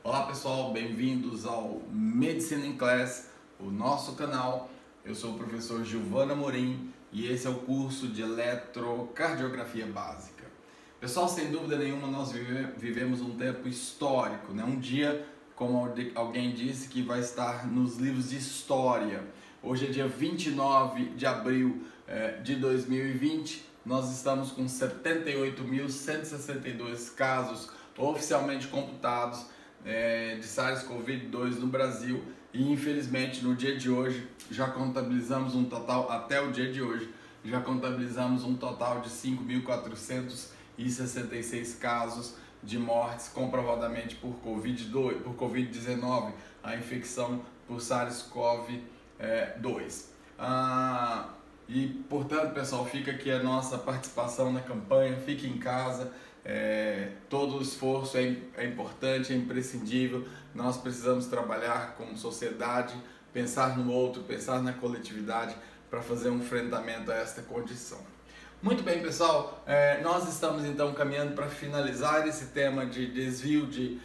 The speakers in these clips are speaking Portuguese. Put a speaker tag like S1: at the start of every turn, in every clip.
S1: Olá pessoal, bem-vindos ao Medicina em Class, o nosso canal. Eu sou o professor Gilvan Amorim e esse é o curso de Eletrocardiografia Básica. Pessoal, sem dúvida nenhuma nós vivemos um tempo histórico, né? Um dia, como alguém disse, que vai estar nos livros de história. Hoje é dia 29 de abril de 2020, nós estamos com 78.162 casos oficialmente computados de SARS-CoV-2 no Brasil e infelizmente no dia de hoje já contabilizamos um total, até o dia de hoje, já contabilizamos um total de 5.466 casos de mortes comprovadamente por Covid-19, a infecção por SARS-CoV-2. E portanto, pessoal, fica aqui a nossa participação na campanha, fique em casa. Todo o esforço é importante, é imprescindível. Nós precisamos trabalhar como sociedade, pensar no outro, pensar na coletividade para fazer um enfrentamento a esta condição. Muito bem, pessoal, nós estamos então caminhando para finalizar esse tema de desvio de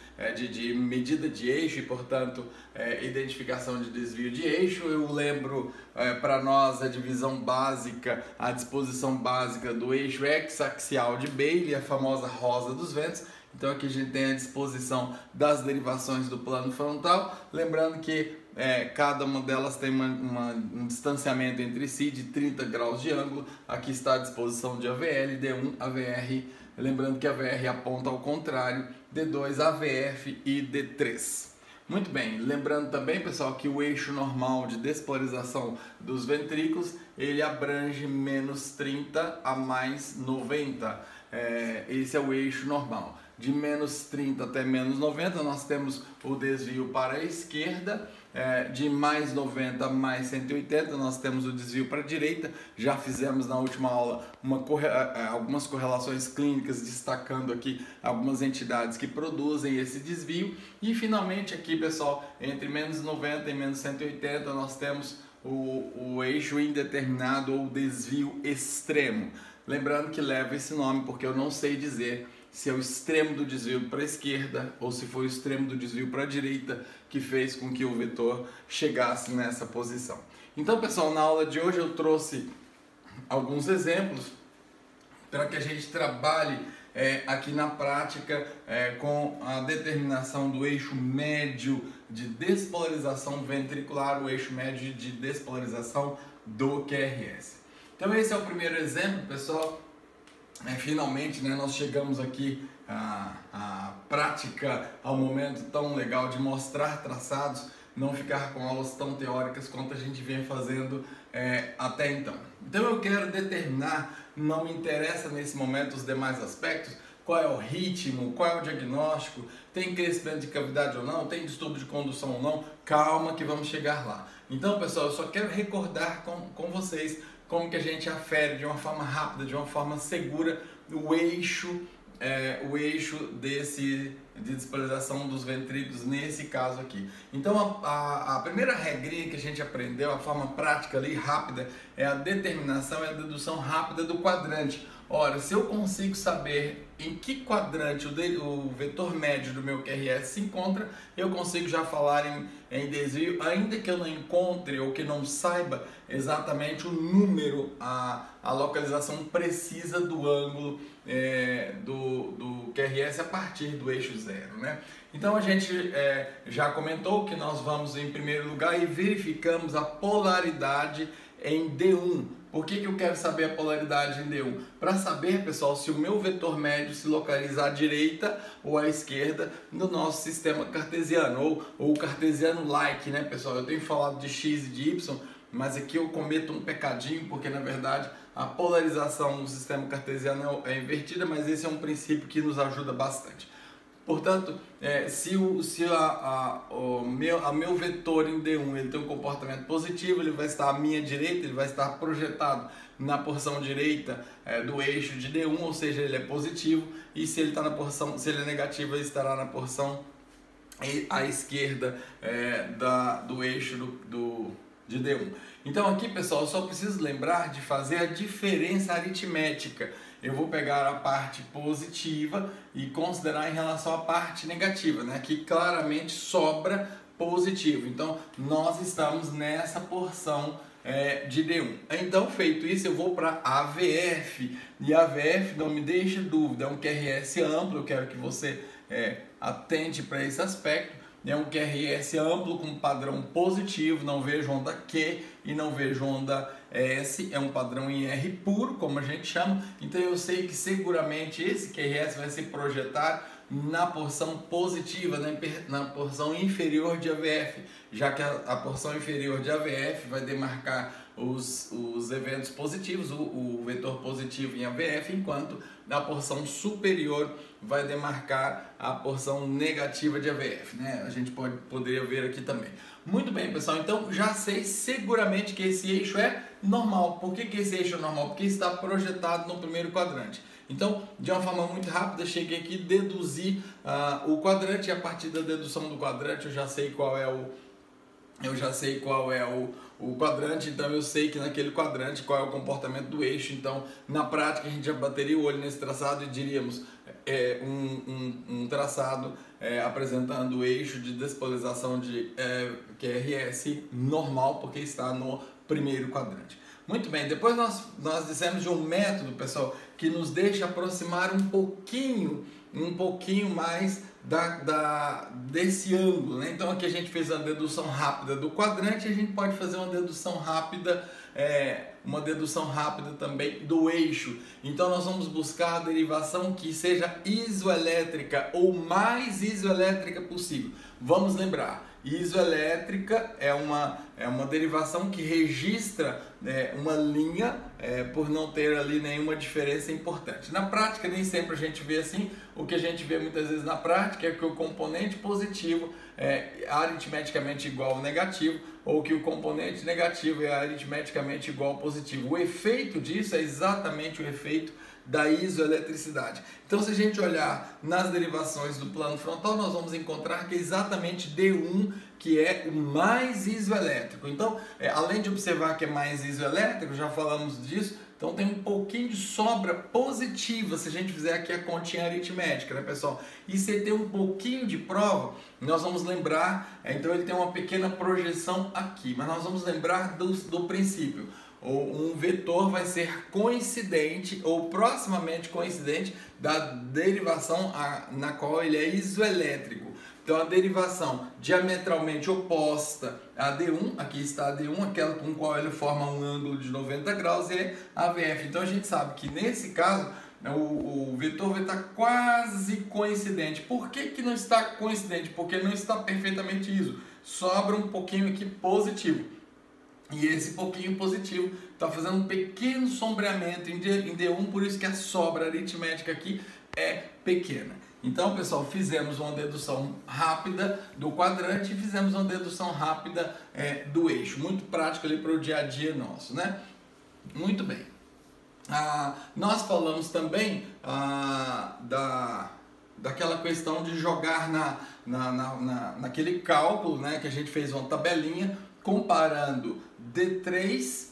S1: medida de eixo e, portanto, identificação de desvio de eixo. Eu lembro para nós a divisão básica, a disposição básica do eixo hexaxial de Bailey, a famosa rosa dos ventos. Então aqui a gente tem a disposição das derivações do plano frontal, lembrando que cada uma delas tem um distanciamento entre si de 30 graus de ângulo. Aqui está a disposição de AVL, D1, AVR, lembrando que AVR aponta ao contrário, D2, AVF e D3. Muito bem, lembrando também, pessoal, que o eixo normal de despolarização dos ventrículos, ele abrange menos 30 a mais 90. Esse é o eixo normal. De menos 30 até menos 90 nós temos o desvio para a esquerda, de mais 90 a mais 180 nós temos o desvio para a direita. Já fizemos na última aula algumas correlações clínicas, destacando aqui algumas entidades que produzem esse desvio. E finalmente aqui, pessoal, entre menos 90 e menos 180 nós temos o eixo indeterminado ou desvio extremo. Lembrando que leva esse nome porque eu não sei dizer se é o extremo do desvio para a esquerda ou se foi o extremo do desvio para a direita que fez com que o vetor chegasse nessa posição. Então, pessoal, na aula de hoje eu trouxe alguns exemplos para que a gente trabalhe aqui na prática com a determinação do eixo médio de despolarização ventricular, o eixo médio de despolarização do QRS. Então esse é o primeiro exemplo, pessoal. Finalmente, né, nós chegamos aqui à prática, ao momento tão legal de mostrar traçados, não ficar com aulas tão teóricas quanto a gente vem fazendo até então. Então eu quero determinar, não me interessa nesse momento os demais aspectos, qual é o ritmo, qual é o diagnóstico, tem crescimento de cavidade ou não, tem distúrbio de condução ou não, calma que vamos chegar lá. Então, pessoal, eu só quero recordar com vocês como que a gente afere de uma forma rápida, de uma forma segura, o eixo de despolarização dos ventrículos nesse caso aqui. Então a primeira regrinha que a gente aprendeu, a forma prática ali, rápida, é a determinação e a dedução rápida do quadrante. Ora, se eu consigo saber em que quadrante o vetor médio do meu QRS se encontra, eu consigo já falar em desvio, ainda que eu não encontre ou que não saiba exatamente o número, a localização precisa do ângulo do QRS a partir do eixo zero, né? Então a gente já comentou que nós vamos em primeiro lugar e verificamos a polaridade em D1. Por que eu quero saber a polaridade em D1? Para saber, pessoal, se o meu vetor médio se localiza à direita ou à esquerda no nosso sistema cartesiano, ou cartesiano-like, né, pessoal? Eu tenho falado de x e de y, mas aqui eu cometo um pecadinho, porque na verdade a polarização no sistema cartesiano é invertida, mas esse é um princípio que nos ajuda bastante. Portanto, se o meu vetor em D1 ele tem um comportamento positivo, ele vai estar à minha direita, ele vai estar projetado na porção direita do eixo de D1, ou seja, ele é positivo, e se ele está na porção, se ele é negativo, ele estará na porção à esquerda do eixo de D1. Então aqui, pessoal, eu só preciso lembrar de fazer a diferença aritmética eu vou pegar a parte positiva e considerar em relação à parte negativa, né? Que claramente sobra positivo. Então, nós estamos nessa porção de D1. Então, feito isso, eu vou para AVF. E AVF, não me deixe dúvida, é um QRS amplo, eu quero que você atente para esse aspecto. É um QRS amplo com padrão positivo, não vejo onda Q e não vejo onda S, é um padrão em R puro, como a gente chama. Então eu sei que seguramente esse QRS vai se projetar na porção positiva, na porção inferior de AVF, já que a porção inferior de AVF vai demarcar os eventos positivos, o vetor positivo em AVF, enquanto a porção superior vai demarcar a porção negativa de AVF, né? A gente poderia ver aqui também. Muito bem, pessoal, então já sei seguramente que esse eixo é normal. Por que esse eixo é normal? Porque está projetado no primeiro quadrante. Então, de uma forma muito rápida, cheguei aqui, deduzi o quadrante, e a partir da dedução do quadrante eu já sei qual é o quadrante, então eu sei que naquele quadrante qual é o comportamento do eixo. Então, na prática, a gente já bateria o olho nesse traçado e diríamos um traçado apresentando o eixo de despolarização de QRS normal, porque está no primeiro quadrante. Muito bem, depois nós dissemos de um método, pessoal, que nos deixa aproximar um pouquinho mais desse ângulo, né? Então aqui a gente fez a dedução rápida do quadrante, a gente pode fazer uma dedução rápida também do eixo. Então nós vamos buscar a derivação que seja isoelétrica ou mais isoelétrica possível. Vamos lembrar, isoelétrica é uma derivação que registra uma linha por não ter ali nenhuma diferença importante. Na prática nem sempre a gente vê assim. O que a gente vê muitas vezes na prática é que o componente positivo é aritmeticamente igual ao negativo, ou que o componente negativo é aritmeticamente igual ao positivo. O efeito disso é exatamente o efeito da isoeletricidade. Então, se a gente olhar nas derivações do plano frontal, nós vamos encontrar que é exatamente D1 que é o mais isoelétrico. Então, além de observar que é mais isoelétrico, já falamos disso, então tem um pouquinho de sobra positiva se a gente fizer aqui a continha aritmética, né, pessoal? E se tem um pouquinho de prova, nós vamos lembrar, então ele tem uma pequena projeção aqui, mas nós vamos lembrar do princípio. Um vetor vai ser coincidente ou proximamente coincidente da derivação na qual ele é isoelétrico. Então a derivação diametralmente oposta a D1, aqui está a D1, aquela com qual ele forma um ângulo de 90 graus, é a VF. Então a gente sabe que nesse caso o vetor vai estar quase coincidente. Por que não está coincidente? Porque não está perfeitamente iso. Sobra um pouquinho aqui positivo. E esse pouquinho positivo está fazendo um pequeno sombreamento em D1, por isso que a sobra aritmética aqui é pequena. Então, pessoal, fizemos uma dedução rápida do quadrante e fizemos uma dedução rápida do eixo. Muito prático ali para o dia a dia nosso, né? Muito bem. Nós falamos também daquela questão de jogar naquele cálculo, né, que a gente fez uma tabelinha comparando D3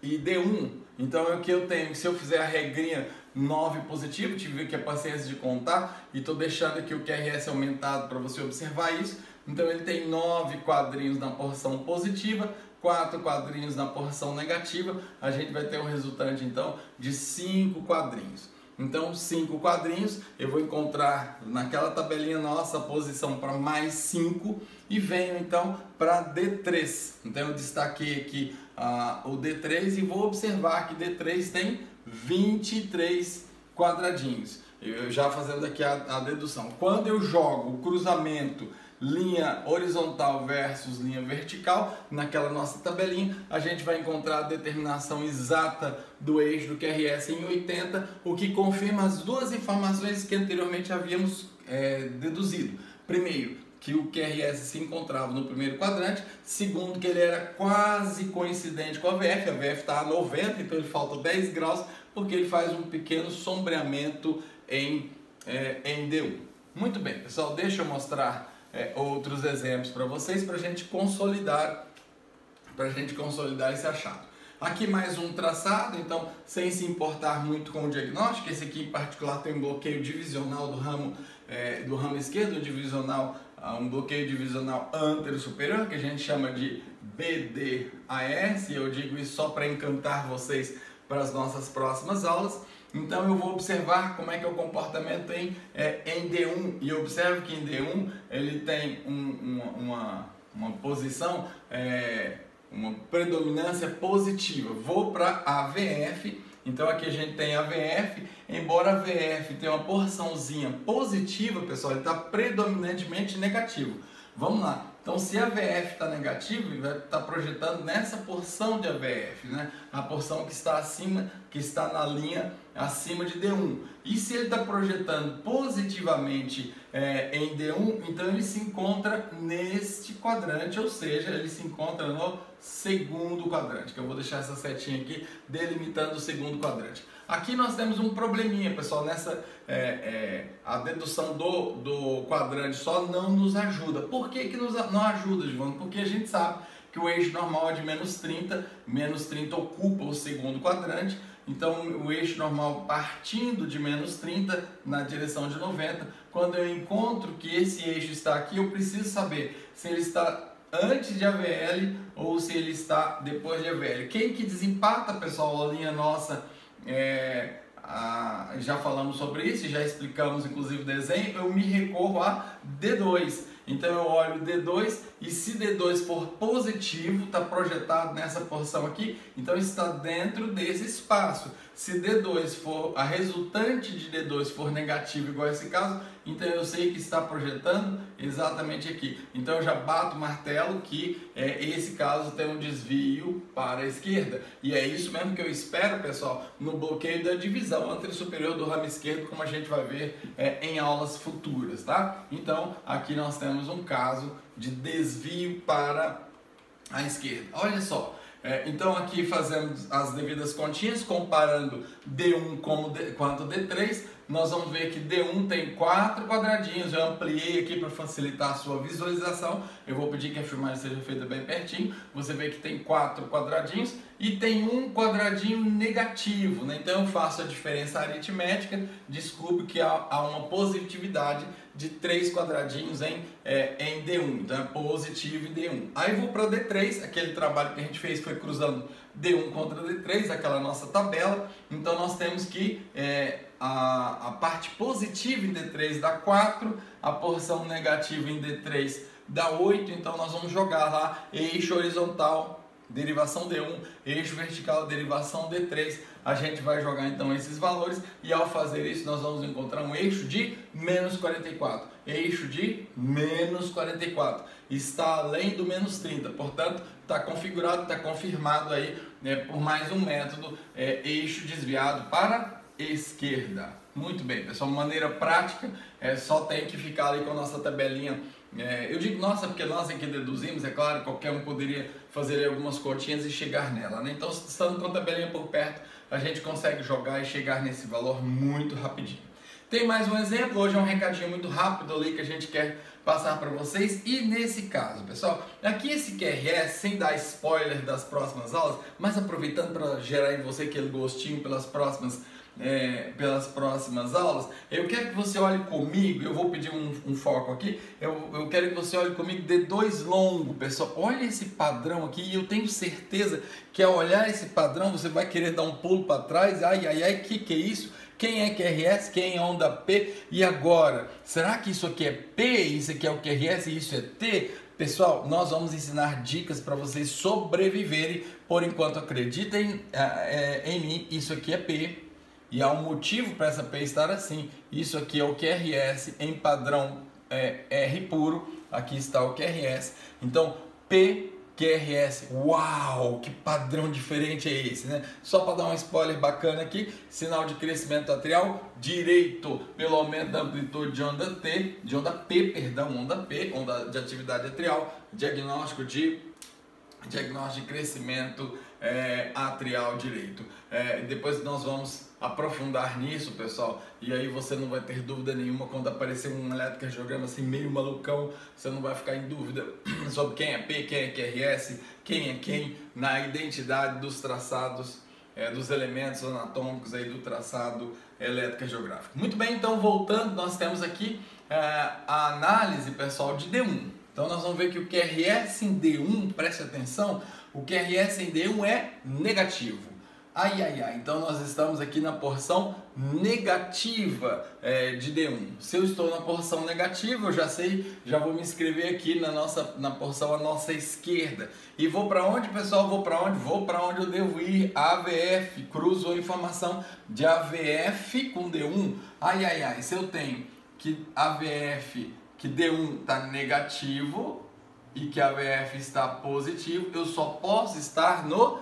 S1: e D1. Então o que eu tenho, se eu fizer a regrinha 9 positivo, tive aqui a paciência de contar e estou deixando aqui o QRS aumentado para você observar isso. Então ele tem 9 quadrinhos na porção positiva, 4 quadrinhos na porção negativa. A gente vai ter um resultante então de 5 quadrinhos. Então 5 quadrinhos, eu vou encontrar naquela tabelinha nossa a posição para mais 5 e venho então para D3. Então eu destaquei aqui o D3 e vou observar que D3 tem 23 quadradinhos. Eu já fazendo aqui a dedução. Quando eu jogo o cruzamento linha horizontal versus linha vertical, naquela nossa tabelinha, a gente vai encontrar a determinação exata do eixo do QRS em 80, o que confirma as duas informações que anteriormente havíamos deduzido. Primeiro, que o QRS se encontrava no primeiro quadrante. Segundo, que ele era quase coincidente com a VF. A VF está a 90, então ele falta 10 graus, porque ele faz um pequeno sombreamento em D1. Muito bem, pessoal, deixa eu mostrar outros exemplos para vocês, para a gente consolidar esse achado. Aqui mais um traçado, então sem se importar muito com o diagnóstico. Esse aqui em particular tem um bloqueio divisional do ramo esquerdo, um bloqueio divisional antero-superior, que a gente chama de BDAS. Eu digo isso só para encantar vocês para as nossas próximas aulas. Então eu vou observar como é que é o comportamento em D1, e observo que em D1 ele tem uma posição, uma predominância positiva. Vou para AVF, então aqui a gente tem AVF, embora a AVF tenha uma porçãozinha positiva, pessoal, ele está predominantemente negativo. Vamos lá, então se a AVF está negativo, ele vai estar projetando nessa porção de AVF, né? A porção que está acima, que está na linha acima de D1. E se ele está projetando positivamente em D1, então ele se encontra neste quadrante, ou seja, ele se encontra no segundo quadrante, que eu vou deixar essa setinha aqui delimitando o segundo quadrante. Aqui nós temos um probleminha, pessoal, nessa a dedução do quadrante só não nos ajuda. Por que não ajuda, Giovanni? Porque a gente sabe que o eixo normal é de menos 30 ocupa o segundo quadrante, então o eixo normal partindo de menos 30 na direção de 90, quando eu encontro que esse eixo está aqui, eu preciso saber se ele está antes de AVL ou se ele está depois de AVL. Quem que desempata, pessoal, a linha nossa, já falamos sobre isso, já explicamos inclusive o desenho, eu me recorro a D2. Então eu olho D2 e se D2 for positivo, está projetado nessa porção aqui, então está dentro desse espaço. Se D2 for, a resultante de D2 for negativa, igual esse caso, então eu sei que está projetando exatamente aqui. Então eu já bato o martelo que esse caso tem um desvio para a esquerda. E é isso mesmo que eu espero, pessoal, no bloqueio da divisão antero-superior do ramo esquerdo, como a gente vai ver em aulas futuras, tá? Então aqui nós temos um caso de desvio para a esquerda. Olha só. Então aqui fazemos as devidas continhas, comparando D1 quanto D3, nós vamos ver que D1 tem 4 quadradinhos, eu ampliei aqui para facilitar a sua visualização, eu vou pedir que a filmagem seja feita bem pertinho, você vê que tem 4 quadradinhos e tem um quadradinho negativo, né? Então eu faço a diferença aritmética, descubro que há uma positividade de 3 quadradinhos em D1, então é positivo em D1. Aí vou para D3, aquele trabalho que a gente fez foi cruzando D1 contra D3, aquela nossa tabela, então nós temos que a parte positiva em D3 dá 4, a porção negativa em D3 dá 8, então nós vamos jogar lá eixo horizontal, derivação D1, eixo vertical, derivação D3, a gente vai jogar então esses valores e ao fazer isso nós vamos encontrar um eixo de menos 44, eixo de menos 44, está além do menos 30, portanto está configurado, está confirmado aí por mais um método, eixo desviado para esquerda. Muito bem, pessoal, maneira prática, só tem que ficar ali com a nossa tabelinha. Eu digo nossa porque nós aqui deduzimos, é claro, qualquer um poderia fazer algumas continhas e chegar nela, né? Então, estando com a tabelinha por perto, a gente consegue jogar e chegar nesse valor muito rapidinho. Tem mais um exemplo, hoje é um recadinho muito rápido ali que a gente quer passar para vocês. E nesse caso, pessoal, aqui esse QRS, sem dar spoiler das próximas aulas, mas aproveitando para gerar em você aquele gostinho pelas próximas aulas, eu quero que você olhe comigo, eu vou pedir um foco aqui, eu quero que você olhe comigo D2 longo, pessoal, olha esse padrão aqui e eu tenho certeza que ao olhar esse padrão você vai querer dar um pulo para trás, ai, que é isso? Quem é QRS? Quem é onda P? E agora, será que isso aqui é P, isso aqui é o QRS e isso é T? Pessoal, nós vamos ensinar dicas para vocês sobreviverem, por enquanto acreditem em mim, isso aqui é P. E há um motivo para essa P estar assim. Isso aqui é o QRS em padrão R puro. Aqui está o QRS. Então, P, QRS. Uau, que padrão diferente é esse, né? Só para dar um spoiler bacana aqui. Sinal de crescimento atrial direito pelo aumento da amplitude de onda onda P, onda de atividade atrial. Diagnóstico de diagnóstico de crescimento atrial direito. Depois nós vamos aprofundar nisso, pessoal, e aí você não vai ter dúvida nenhuma quando aparecer um eletrocardiograma assim meio malucão, você não vai ficar em dúvida sobre quem é P, quem é QRS, quem é quem na identidade dos traçados, dos elementos anatômicos aí do traçado eletrocardiográfico. Muito bem, então voltando, nós temos aqui a análise, pessoal, de D1. Então nós vamos ver que o QRS em D1, preste atenção, o QRS em D1 é negativo. Então nós estamos aqui na porção negativa de D1. Se eu estou na porção negativa, eu já sei, já vou me inscrever aqui na porção à nossa esquerda. E vou para onde, pessoal? Vou para onde? Vou para onde eu devo ir. AVF, cruzo a informação de AVF com D1. Se eu tenho que AVF, que D1 está negativo e que AVF está positivo, eu só posso estar no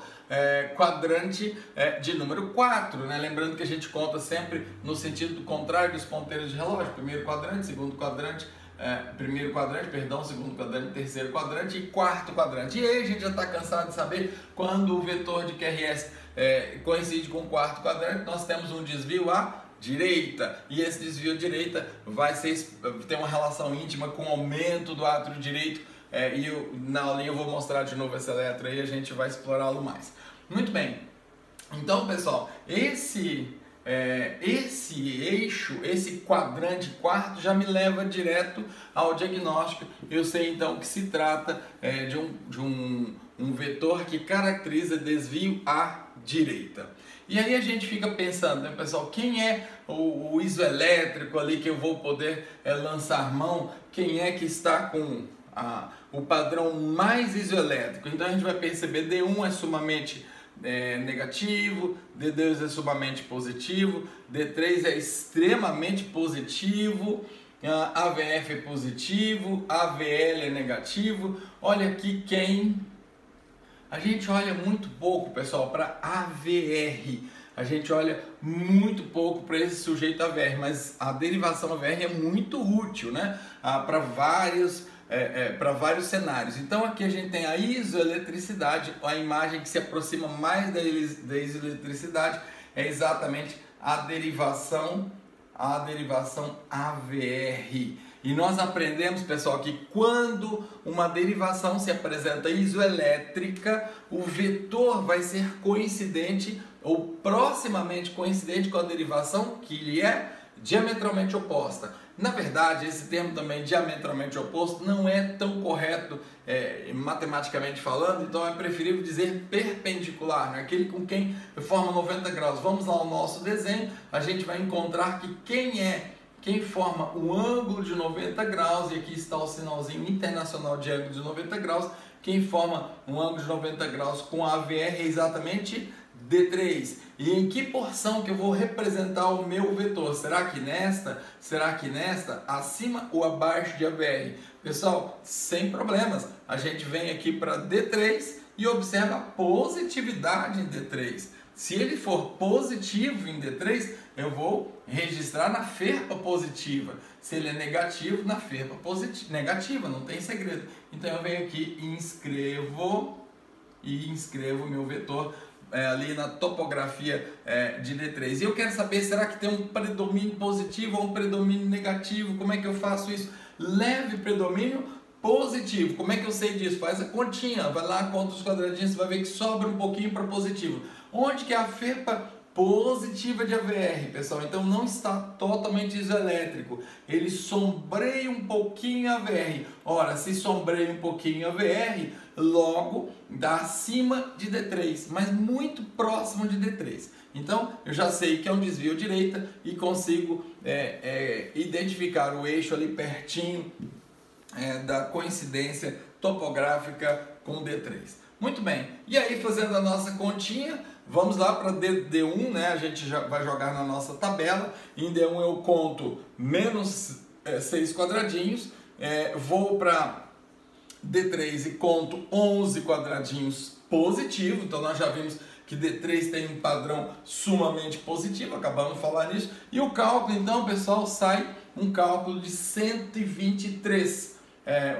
S1: quadrante de número 4, né? Lembrando que a gente conta sempre no sentido contrário dos ponteiros de relógio: primeiro quadrante, segundo quadrante, segundo quadrante, terceiro quadrante e quarto quadrante. E aí a gente já está cansado de saber quando o vetor de QRS coincide com o quarto quadrante, nós temos um desvio à direita, e esse desvio à direita vai ter uma relação íntima com o aumento do átrio direito. Na aulinha eu vou mostrar de novo esse eletro aí, a gente vai explorá-lo mais. Muito bem, então pessoal, esse eixo, esse quadrante quarto já me leva direto ao diagnóstico. Eu sei então que se trata de um vetor que caracteriza desvio à direita. E aí a gente fica pensando, né, pessoal, quem é o isoelétrico ali que eu vou poder lançar mão? Quem é que está com o padrão mais isoelétrico? Então a gente vai perceber D1 é sumamente negativo, D2 é sumamente positivo, D3 é extremamente positivo, AVF é positivo, AVL é negativo. Olha aqui a gente olha muito pouco, pessoal, para AVR. A gente olha muito pouco para esse sujeito AVR, mas a derivação AVR é muito útil, né? Para vários cenários. Então aqui a gente tem a isoeletricidade, a imagem que se aproxima mais da isoeletricidade é exatamente a derivação AVR. E nós aprendemos, pessoal, que quando uma derivação se apresenta isoelétrica, o vetor vai ser coincidente ou proximamente coincidente com a derivação que lhe é diametralmente oposta. Na verdade, esse termo também, diametralmente oposto, não é tão correto matematicamente falando, então é preferível dizer perpendicular, né? Aquele com quem forma 90 graus. Vamos lá ao nosso desenho, a gente vai encontrar que quem forma o ângulo de 90 graus, e aqui está o sinalzinho internacional de ângulo de 90 graus, quem forma um ângulo de 90 graus com a AVR é exatamente D3. E em que porção que eu vou representar o meu vetor? Será que nesta? Será que nesta? Acima ou abaixo de AVR? Pessoal, sem problemas, a gente vem aqui para D3 e observa a positividade em D3. Se ele for positivo em D3, eu vou registrar na ferpa positiva. Se ele é negativo, na ferpa negativa, não tem segredo. Então eu venho aqui e inscrevo o meu vetor ali na topografia de D3. E eu quero saber, será que tem um predomínio positivo ou um predomínio negativo? Como é que eu faço isso? Leve predomínio positivo. Como é que eu sei disso? Faz a continha, vai lá, conta os quadradinhos, você vai ver que sobra um pouquinho para positivo. Onde que é a ferpa positiva de AVR, pessoal? Então não está totalmente isoelétrico, ele sombreia um pouquinho a AVR. Ora, se sombreia um pouquinho a AVR, logo dá acima de D3, mas muito próximo de D3. Então eu já sei que é um desvio à direita e consigo identificar o eixo ali pertinho da coincidência topográfica com D3. Muito bem, e aí fazendo a nossa continha, vamos lá para D1, né? A gente já vai jogar na nossa tabela. Em D1 eu conto menos 6 quadradinhos, vou para D3 e conto 11 quadradinhos positivo. Então nós já vimos que D3 tem um padrão sumamente positivo, acabamos de falar nisso. E o cálculo, então, pessoal, sai um cálculo de 123.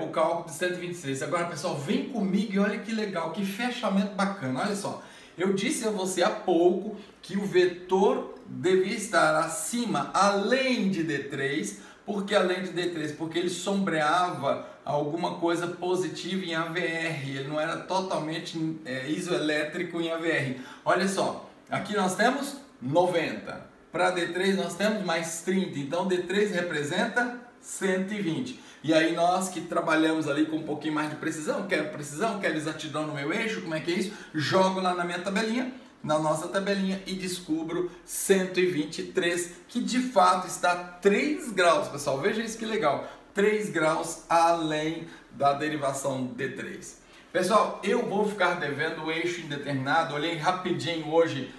S1: o cálculo de 123. Agora, pessoal, vem comigo e olha que legal, que fechamento bacana. Olha só, eu disse a você há pouco que o vetor devia estar acima, além de D3. Por que além de D3? Porque ele sombreava alguma coisa positiva em AVR, ele não era totalmente isoelétrico em AVR. Olha só, aqui nós temos 90, para D3 nós temos mais 30, então D3 representa 120. E aí nós que trabalhamos ali com um pouquinho mais de precisão, quero exatidão no meu eixo, como é que é isso? Jogo lá na minha tabelinha, na nossa tabelinha, e descubro 123, que de fato está 3 graus, pessoal. Veja isso que legal, 3 graus além da derivação D3. Pessoal, eu vou ficar devendo o eixo indeterminado. Olhei rapidinho hoje,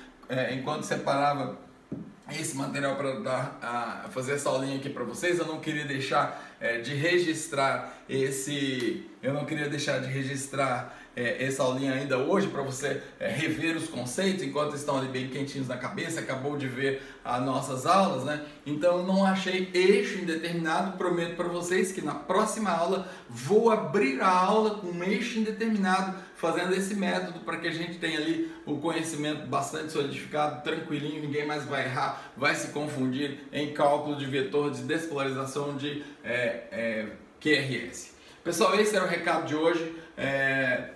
S1: enquanto separava esse material para fazer essa aulinha aqui para vocês. Eu não queria deixar de registrar essa aulinha ainda hoje, para você rever os conceitos enquanto estão ali bem quentinhos na cabeça. Acabou de ver as nossas aulas, né? Então eu não achei eixo indeterminado. Prometo para vocês que na próxima aula vou abrir a aula com um eixo indeterminado, fazendo esse método para que a gente tenha ali o conhecimento bastante solidificado, tranquilinho, ninguém mais vai errar, vai se confundir em cálculo de vetor de despolarização de QRS. Pessoal, esse era o recado de hoje.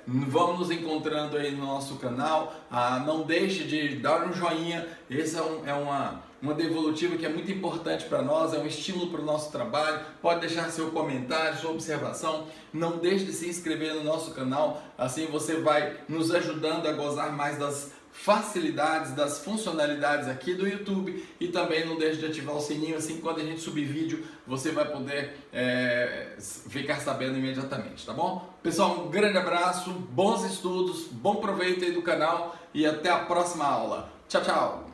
S1: Vamos nos encontrando aí no nosso canal. Não deixe de dar um joinha. Esse é uma devolutiva que é muito importante para nós, é um estímulo para o nosso trabalho. Pode deixar seu comentário, sua observação. Não deixe de se inscrever no nosso canal, assim você vai nos ajudando a gozar mais das facilidades, das funcionalidades aqui do YouTube. E também não deixe de ativar o sininho, assim quando a gente subir vídeo você vai poder ficar sabendo imediatamente, tá bom? Pessoal, um grande abraço, bons estudos, bom proveito aí do canal e até a próxima aula. Tchau, tchau!